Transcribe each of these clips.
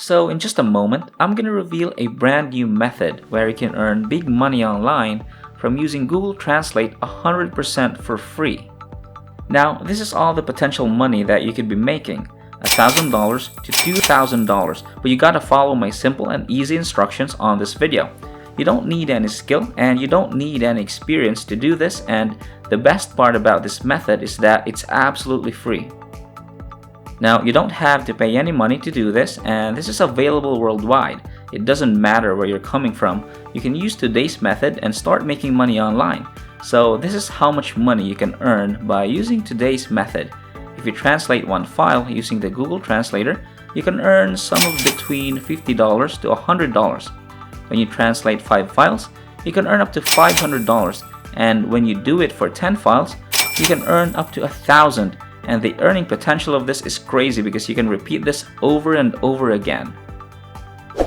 So in just a moment, I'm going to reveal a brand new method where you can earn big money online from using Google Translate 100% for free. Now, this is all the potential money that you could be making, $1,000 to $2,000, but you gotta follow my simple and easy instructions on this video. You don't need any skill and you don't need any experience to do this, and the best part about this method is that it's absolutely free. Now, you don't have to pay any money to do this, and this is available worldwide. It doesn't matter where you're coming from. You can use today's method and start making money online. So this is how much money you can earn by using today's method. If you translate one file using the Google Translator, you can earn some of between $50 to $100. When you translate 5 files, you can earn up to $500, and when you do it for 10 files, you can earn up to $1,000. And the earning potential of this is crazy because you can repeat this over and over again.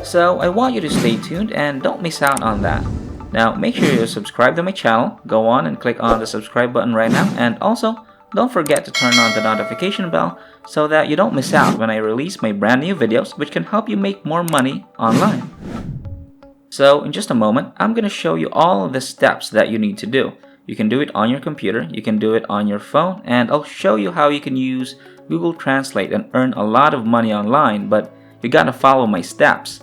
So I want you to stay tuned and don't miss out on that. Now make sure you subscribe to my channel, go on and click on the subscribe button right now, and also don't forget to turn on the notification bell so that you don't miss out when I release my brand new videos which can help you make more money online. So in just a moment, I'm going to show you all of the steps that you need to do. You can do it on your computer, you can do it on your phone, and I'll show you how you can use Google Translate and earn a lot of money online, but you gotta follow my steps.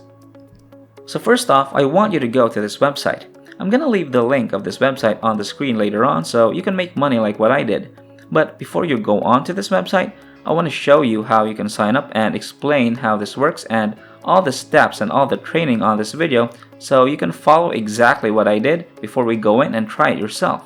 So first off, I want you to go to this website. I'm gonna leave the link of this website on the screen later on so you can make money like what I did. But before you go on to this website, I want to show you how you can sign up and explain how this works and all the steps and all the training on this video so you can follow exactly what I did before we go in and try it yourself.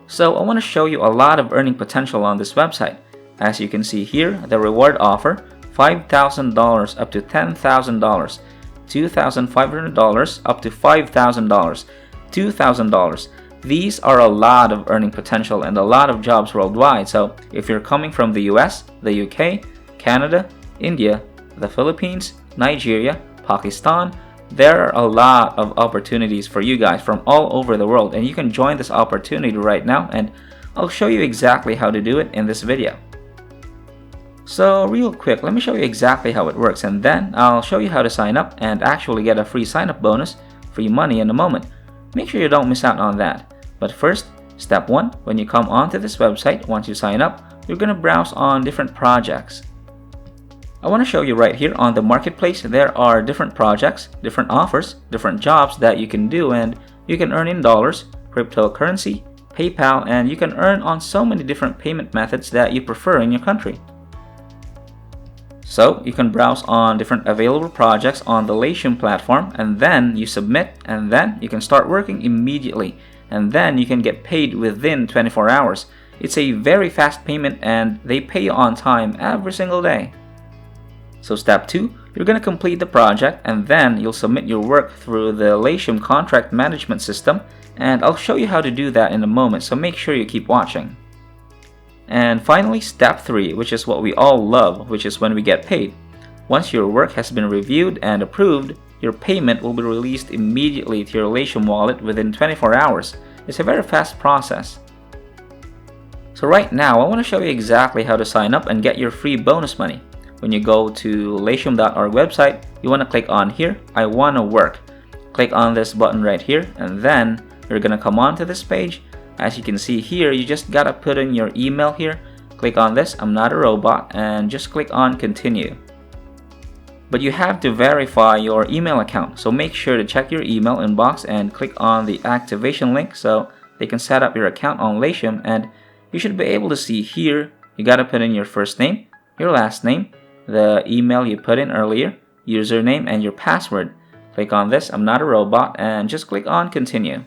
So I want to show you a lot of earning potential on this website. As you can see here, the reward offer, $5,000 up to $10,000, $2,500 up to $5,000, $2,000. These are a lot of earning potential and a lot of jobs worldwide. So if you're coming from the US, the UK, Canada, India, the Philippines, Nigeria, Pakistan, there are a lot of opportunities for you guys from all over the world, and you can join this opportunity right now, and I'll show you exactly how to do it in this video. So real quick, let me show you exactly how it works, and then I'll show you how to sign up and actually get a free sign up bonus, free money in a moment. Make sure you don't miss out on that. But first, step 1, when you come onto this website, once you sign up, you're going to browse on different projects. I want to show you right here on the marketplace, there are different projects, different offers, different jobs that you can do, and you can earn in dollars, cryptocurrency, PayPal, and you can earn on so many different payment methods that you prefer in your country. So you can browse on different available projects on the Latium platform, and then you submit, and then you can start working immediately, and then you can get paid within 24 hours. It's a very fast payment and they pay you on time every single day. So step 2, you're going to complete the project, and then you'll submit your work through the Latium contract management system, and I'll show you how to do that in a moment, so make sure you keep watching. And finally, step 3, which is what we all love, which is when we get paid. Once your work has been reviewed and approved, your payment will be released immediately to your Latium wallet within 24 hours. It's a very fast process. So right now, I want to show you exactly how to sign up and get your free bonus money. When you go to latium.org website, you want to click on here, I want to work. Click on this button right here, and then you're going to come on to this page. As you can see here, you just gotta put in your email here. Click on this, I'm not a robot, and just click on continue. But you have to verify your email account, so make sure to check your email inbox and click on the activation link so they can set up your account on Latium, and you should be able to see here, you gotta put in your first name, your last name, the email you put in earlier, username, and your password. Click on this, I'm not a robot, and just click on continue.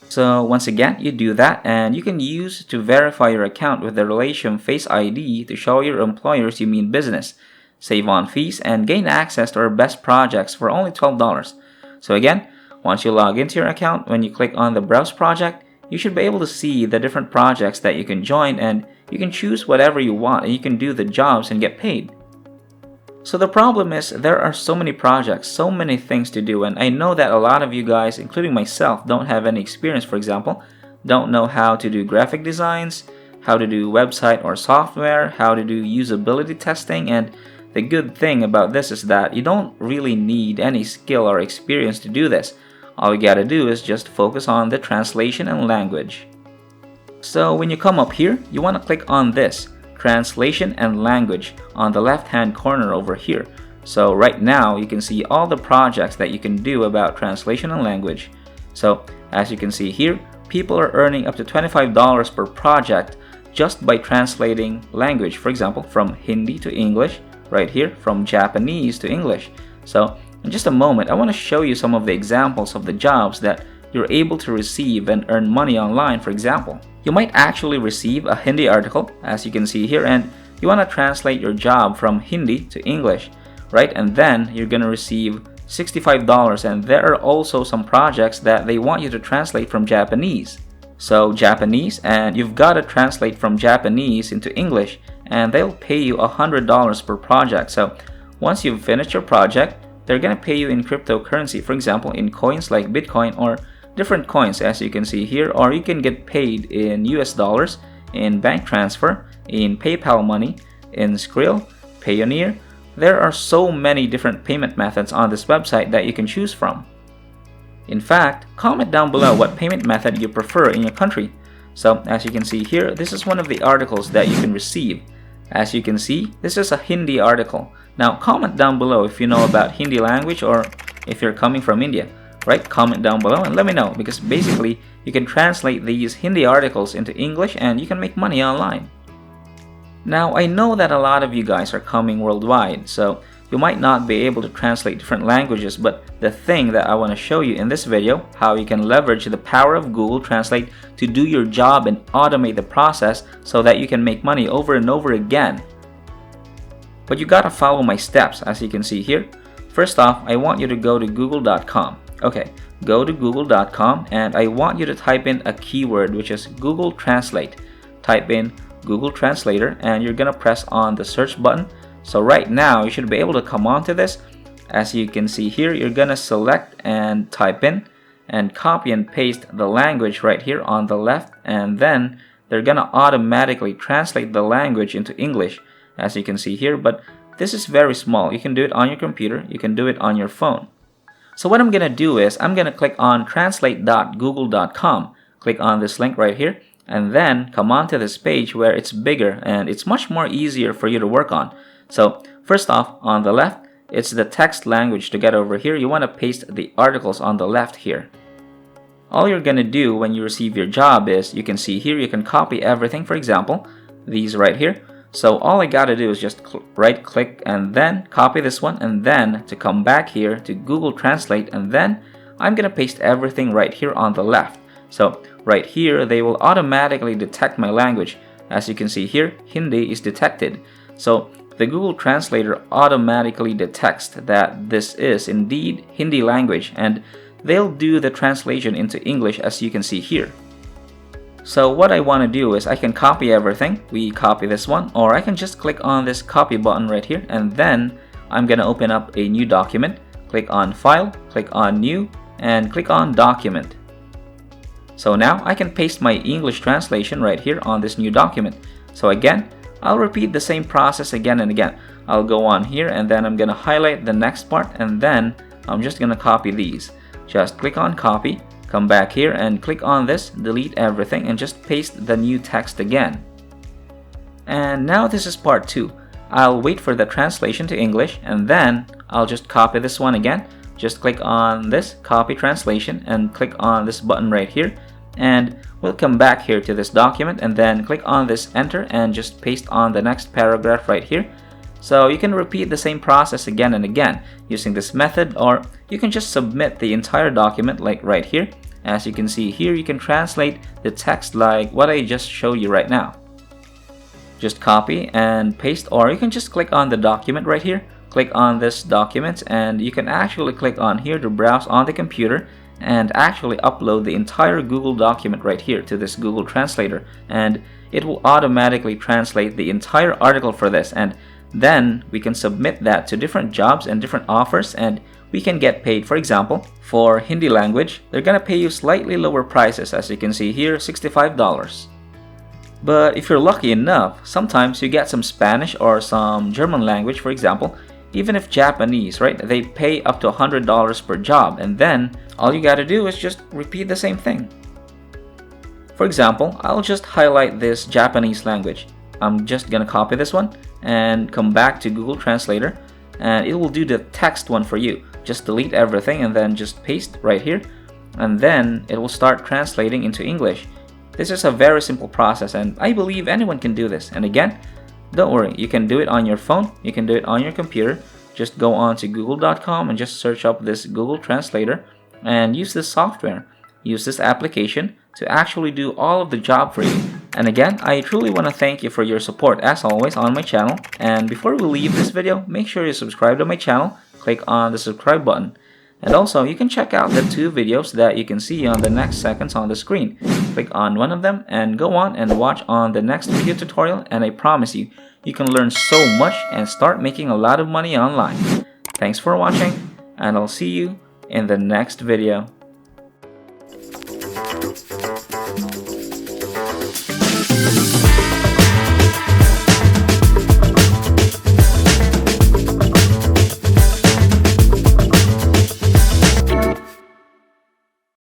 So once again, you do that, and you can use to verify your account with the Latium Face ID to show your employers you mean business, save on fees, and gain access to our best projects for only $12. So again, once you log into your account, when you click on the Browse project, you should be able to see the different projects that you can join, and you can choose whatever you want, and you can do the jobs and get paid. So the problem is there are so many projects, so many things to do, and I know that a lot of you guys, including myself, don't have any experience, for example, don't know how to do graphic designs, how to do website or software, how to do usability testing, and the good thing about this is that you don't really need any skill or experience to do this. All you gotta do is just focus on the translation and language. So when you come up here, you want to click on this, Translation and Language, on the left-hand corner over here. So right now, you can see all the projects that you can do about translation and language. So as you can see here, people are earning up to $25 per project just by translating language. For example, from Hindi to English, right here, from Japanese to English. So in just a moment, I want to show you some of the examples of the jobs that you're able to receive and earn money online. For example, you might actually receive a Hindi article, as you can see here, and you want to translate your job from Hindi to English, right? And then you're going to receive $65, and there are also some projects that they want you to translate from Japanese. So Japanese, and you've got to translate from Japanese into English, and they'll pay you $100 per project. So once you've finished your project, they're going to pay you in cryptocurrency, for example, in coins like Bitcoin or different coins, as you can see here, or you can get paid in US dollars, in bank transfer, in PayPal money, in Skrill, Payoneer. There are so many different payment methods on this website that you can choose from. In fact, comment down below what payment method you prefer in your country. So as you can see here, this is one of the articles that you can receive. As you can see, this is a Hindi article. Now comment down below if you know about Hindi language or if you're coming from India. Right? Comment down below and let me know, because basically you can translate these Hindi articles into English and you can make money online. Now I know that a lot of you guys are coming worldwide, so you might not be able to translate different languages, but the thing that I want to show you in this video, how you can leverage the power of Google Translate to do your job and automate the process so that you can make money over and over again. But you gotta follow my steps, as you can see here. First off, I want you to go to google.com. Okay, go to google.com and I want you to type in a keyword, which is Google Translate. Type in Google Translator and you're gonna press on the search button. So right now you should be able to come onto this. As you can see here, you're gonna select and type in and copy and paste the language right here on the left, and then they're gonna automatically translate the language into English, as you can see here. But this is very small. You can do it on your computer, you can do it on your phone. So what I'm gonna do is I'm gonna click on translate.google.com. Click on this link right here and then come on to this page where it's bigger and it's much more easier for you to work on. So first off, on the left, it's the text language. To get over here, you want to paste the articles on the left here. All you're gonna do when you receive your job is, you can see here, you can copy everything. For example, these right here. So all I gotta do is just right click and then copy this one, and then to come back here to Google Translate, and then I'm gonna paste everything right here on the left. So right here, they will automatically detect my language. As you can see here, Hindi is detected. So the Google Translator automatically detects that this is indeed Hindi language, and they'll do the translation into English, as you can see here. So what I want to do is I can copy everything. We copy this one, or I can just click on this copy button right here, and then I'm going to open up a new document. Click on File, click on New, and click on Document. So now I can paste my English translation right here on this new document. So again, I'll repeat the same process again and again. I'll go on here and then I'm going to highlight the next part, and then I'm just going to copy these. Just click on Copy. Come back here and click on this, delete everything, and just paste the new text again. And now this is part 2. I'll wait for the translation to English, and then I'll just copy this one again. Just click on this copy translation and click on this button right here, and we'll come back here to this document and then click on this enter and just paste on the next paragraph right here. So you can repeat the same process again and again using this method, or you can just submit the entire document like right here. As you can see here, you can translate the text like what I just showed you right now. Just copy and paste, or you can just click on the document right here. Click on this document and you can actually click on here to browse on the computer and actually upload the entire Google document right here to this Google Translator, and it will automatically translate the entire article for this, and then we can submit that to different jobs and different offers and we can get paid. For example, for Hindi language, they're gonna pay you slightly lower prices. As you can see here, $65. But if you're lucky enough, sometimes you get some Spanish or some German language, for example. Even if Japanese, right? They pay up to $100 per job, and then all you gotta do is just repeat the same thing. For example, I'll just highlight this Japanese language. I'm just gonna copy this one and come back to Google Translator, and it will do the text one for you. Just delete everything and then just paste right here, and then it will start translating into English. This is a very simple process, and I believe anyone can do this. And again, don't worry, you can do it on your phone, you can do it on your computer. Just go on to google.com and just search up this Google Translator and use this software. Use this application to actually do all of the job for you. And again, I truly want to thank you for your support as always on my channel. And before we leave this video, make sure you subscribe to my channel. Click on the subscribe button. And also, you can check out the 2 videos that you can see on the next seconds on the screen. Click on one of them and go on and watch on the next video tutorial, and I promise you, you can learn so much and start making a lot of money online. Thanks for watching, and I'll see you in the next video.